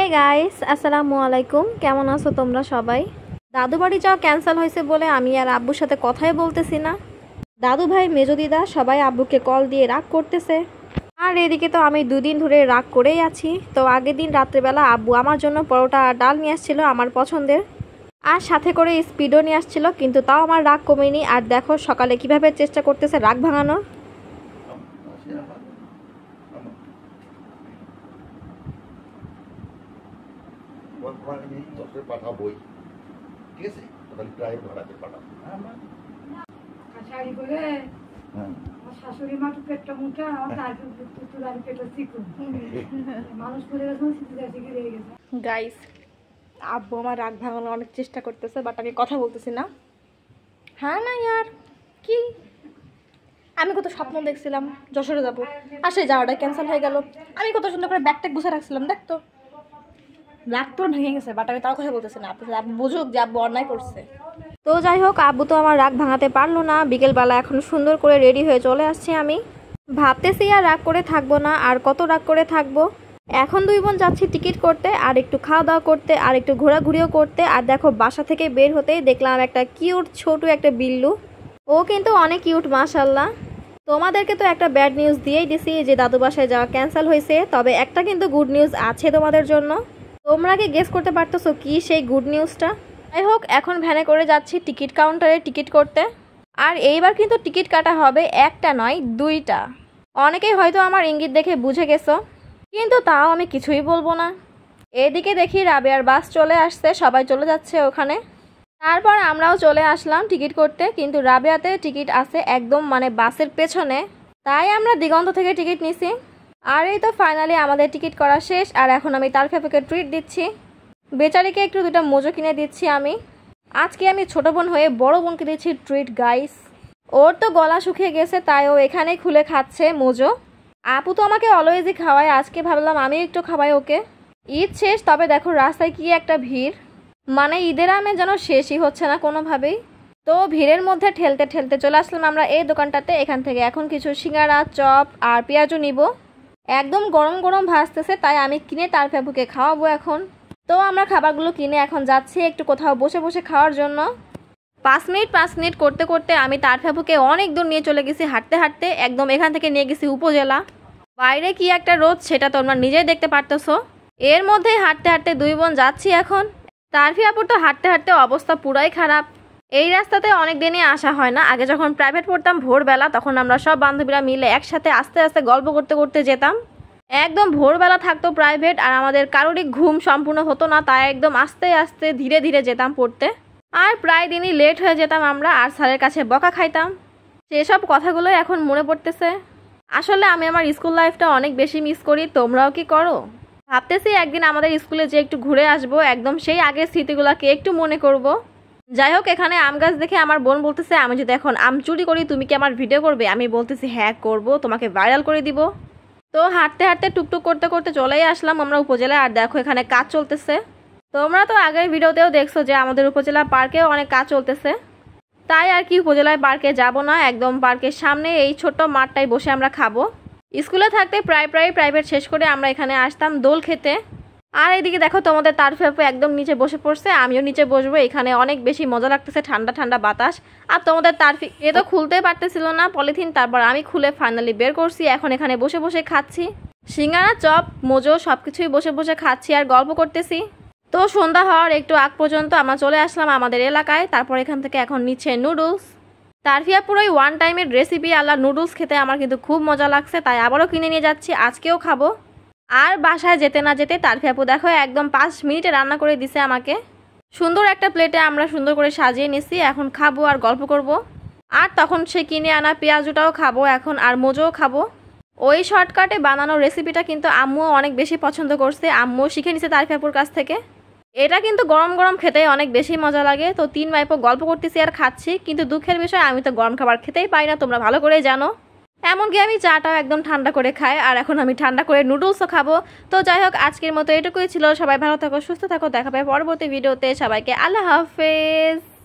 Hi guys, আসসালামু আলাইকুম। কেমন আছো তোমরা সবাই? দাদু বাড়ি যাওয়া ক্যান্সেল হয়েছে বলে আমি আর আব্বুর সাথে কথাই বলতেছি না। দাদু ভাই, মেজো দিদা সবাই আব্বুকে কল দিয়ে রাগ করতেছে। আর এদিকে তো আমি দুদিন ধরে রাগ করেই আছি। তো আগের দিন রাত্রেবেলা আব্বু আমার জন্য পরোটা আর ডাল নিয়ে আসছিল আমার পছন্দের, আর সাথে করে স্পিডও নিয়ে আসছিল, কিন্তু তাও আমার রাগ কমেনি। আর দেখো সকালে কিভাবে চেষ্টা করতেছে রাগ ভাঙানোর। পাঠাবই, ঠিক আছে? প্রায় ভাড়াতে পাঠাবো। শাশুড়ি মা তো পেটটা মোটা, পেটটা চিকন মানুষ করে গেছে। গাইস, আব্বু আমার রাগ ভাঙানোর অনেক চেষ্টা করতেছে, বাট আমি কথা বলতেছি না। হ্যাঁ না ইয়ার, কি আমি কত স্বপ্ন দেখছিলাম যশোরে যাবো, আর সেই যাওয়াটা ক্যান্সেল হয়ে গেল। আমি কত সুন্দর করে ব্যাগ ট্যাগ গুছিয়ে রাখছিলাম, দেখতো রাগ তোর ভেঙে গেছে, বাট আমি তাও কথা বলতেছি না। আপনি বুঝুক যে আব্বু অন্যায় করছে। তো যাই হোক, আব্বু তো আমার রাগ ভাঙাতে পারলো না। বিকেলবেলা এখন সুন্দর করে রেডি হয়ে চলে আসছি। আমি ভাবতেছি আর রাগ করে থাকবো না, আর কত রাগ করে থাকবো। এখন দুই বোন যাচ্ছি টিকিট করতে, আর একটু খাওয়া দাওয়া করতে, আর একটু ঘোরাঘুরিও করতে। আর দেখো বাসা থেকে বের হতেই দেখলাম একটা কিউট ছোট একটা বিল্লু। ও কিন্তু অনেক কিউট, মাশাল্লাহ। তোমাদেরকে তো একটা ব্যাড নিউজ দিয়েই দিছি যে দাদু বাসায় যাওয়া ক্যান্সেল হয়েছে, তবে একটা কিন্তু গুড নিউজ আছে তোমাদের জন্য। তোমরা কি গেস করতে পারতেছো কি সেই গুড নিউজটা? যাই হোক, এখন ভ্যানে করে যাচ্ছি টিকিট কাউন্টারে টিকিট করতে। আর এইবার কিন্তু টিকিট কাটা হবে একটা নয়, দুইটা। অনেকেই হয়তো আমার ইঙ্গিত দেখে বুঝে গেছো, কিন্তু তাও আমি কিছুই বলবো না। এদিকে দেখি রাবেয়ার বাস চলে আসছে, সবাই চলে যাচ্ছে ওখানে। তারপর আমরাও চলে আসলাম টিকিট করতে, কিন্তু রাবেয়াতে টিকিট আছে একদম বাসের পেছনে, তাই আমরা দিগন্ত থেকে টিকিট নিছি। আর এই তো ফাইনালি আমাদের টিকিট করা শেষ। আর এখন আমি তার ফেফেকে ট্রিট দিচ্ছি, বেচারিকে একটু দুটো মোজো কিনে দিচ্ছি। আজকে আমি ছোট বোন হয়ে বড় বোনকে দিচ্ছি ট্রিট গাইস। ওর তো গলা শুকিয়ে গেছে, তাই ও এখানেই খুলে খাচ্ছে মোজো। আপু তো আমাকে অলওয়েজই খাওয়ায়, আজকে ভাবলাম আমি একটু খাওয়াই ওকে। ঈদ শেষ, তবে দেখো রাস্তায় কি একটা ভিড়, ঈদের আমে যেন শেষই হচ্ছে না কোনোভাবেই। তো ভিড়ের মধ্যে ঠেলতে ঠেলতে চলে আসলাম আমরা এই দোকানটাতে। এখান থেকে এখন কিছু সিঙ্গারা, চপ আর পেঁয়াজও নিব। একদম গরম গরম ভাজতেছে, তাই আমি কিনে তার ফেফুকে খাওয়াবো এখন। তো আমরা খাবারগুলো কিনে এখন যাচ্ছি একটু কোথাও বসে বসে খাওয়ার জন্য। 5 মিনিট করতে করতে আমি তার ফেফুকে অনেক দূর নিয়ে চলে গেছি হাঁটতে হাঁটতে। একদম এখান থেকে নিয়ে গেছি উপজেলা। বাইরে কি একটা রোদ, সেটা তোমরা নিজেই দেখতে পারতেছো। এর মধ্যেই হাঁটতে হাঁটতে দুই বোন যাচ্ছি এখন। তারফি আপুর তো হাঁটতে হাঁটতে অবস্থা পুরাই খারাপ। এই রাস্তাতে অনেক দিনই আসা হয় না। আগে যখন প্রাইভেট পড়তাম ভোরবেলা, তখন আমরা সব বান্ধবীরা মিলে একসাথে আস্তে আস্তে গল্প করতে করতে যেতাম। একদম ভোরবেলা থাকতো প্রাইভেট, আর আমাদের কারোরই ঘুম সম্পূর্ণ হতো না, তাই একদম আস্তে আস্তে ধীরে ধীরে যেতাম পড়তে। আর প্রায় দিনই লেট হয়ে যেতাম আমরা, আর স্যারের কাছে বকা খাইতাম। সেসব কথাগুলো এখন মনে পড়তেছে। আসলে আমি আমার স্কুল লাইফটা অনেক বেশি মিস করি। তোমরাও কি করো? ভাবতেছি একদিন আমাদের স্কুলে যে একটু ঘুরে আসবো, একদম সেই আগের স্মৃতিগুলোকে একটু মনে করব। যাই হোক, এখানে আম গাছ দেখে আমার বোন বলতেছে আমি যদি এখন আম চুরি করি তুমি কি আমার ভিডিও করবে? আমি বলতেছি হ্যাঁ করব, তোমাকে ভাইরাল করে দিব। তো হাঁটতে হাঁটতে টুকটুক করতে করতে চলেই আসলাম আমরা উপজেলায়। আর দেখো এখানে কাজ চলতেছে। তোমরা তো আগের ভিডিওতেও দেখছো যে আমাদের উপজেলা পার্কেও অনেক কাজ চলতেছে। তাই আর কি উপজেলায় পার্কে যাব না, একদম পার্কের সামনে এই ছোট্ট মাঠটায় বসে আমরা খাবো। স্কুলে থাকতে প্রায় প্রাইভেট শেষ করে আমরা এখানে আসতাম দোল খেতে। আর এইদিকে দেখো তোমাদের তার ফেফু একদম নিচে বসে পড়ছে, আমিও নিচে বসবো। এখানে অনেক বেশি মজা লাগতেছে, ঠান্ডা ঠান্ডা বাতাস। আর তোমাদের তারফি এ তো খুলতে পারতেছিল না পলিথিন, তারপর আমি খুলে ফাইনালি বের করছি। এখন এখানে বসে বসে খাচ্ছি সিঙ্গারা, চপ, মোজো সবকিছুই বসে বসে খাচ্ছি আর গল্প করতেছি। তো সন্ধ্যা হওয়ার একটু আগ পর্যন্ত আমরা চলে আসলাম আমাদের এলাকায়। তারপর এখান থেকে এখন নিচ্ছে নুডলস। তারফিয়া পুরোই ওয়ান টাইমের রেসিপি আল্লাহ নুডলস খেতে আমার কিন্তু খুব মজা লাগছে, তাই আবারও কিনে নিয়ে যাচ্ছি, আজকেও খাবো। আর বাসায় যেতে না যেতে তারফি আপু দেখো একদম 5 মিনিটে রান্না করে দিছে আমাকে। সুন্দর একটা প্লেটে আমরা সুন্দর করে সাজিয়ে নিছি, এখন খাবো আর গল্প করব। আর তখন সে কিনে আনা পেঁয়াজুটাও খাবো এখন, আর মোজোও খাবো। ওই শর্টকাটে বানানো রেসিপিটা কিন্তু আম্মুও অনেক বেশি পছন্দ করছে, আম্মুও শিখে নিছে তারফি আপুর কাছ থেকে। এটা কিন্তু গরম গরম খেতে অনেক বেশি মজা লাগে। তো 3 ভাইপো গল্প করতেছি আর খাচ্ছি, কিন্তু দুঃখের বিষয় আমি তো গরম খাবার খেতেই পাই না, তোমরা ভালো করেই জানো। এমনকি আমি চাটাও একদম ঠান্ডা করে খাই, আর এখন আমি ঠান্ডা করে নুডলসও খাবো। তো যাই হোক, আজকের মতো এটুকুই ছিল। সবাই ভালো থাকো, সুস্থ থাকো, দেখা পাবে পরবর্তী ভিডিওতে। সবাইকে আল্লাহ হাফেজ।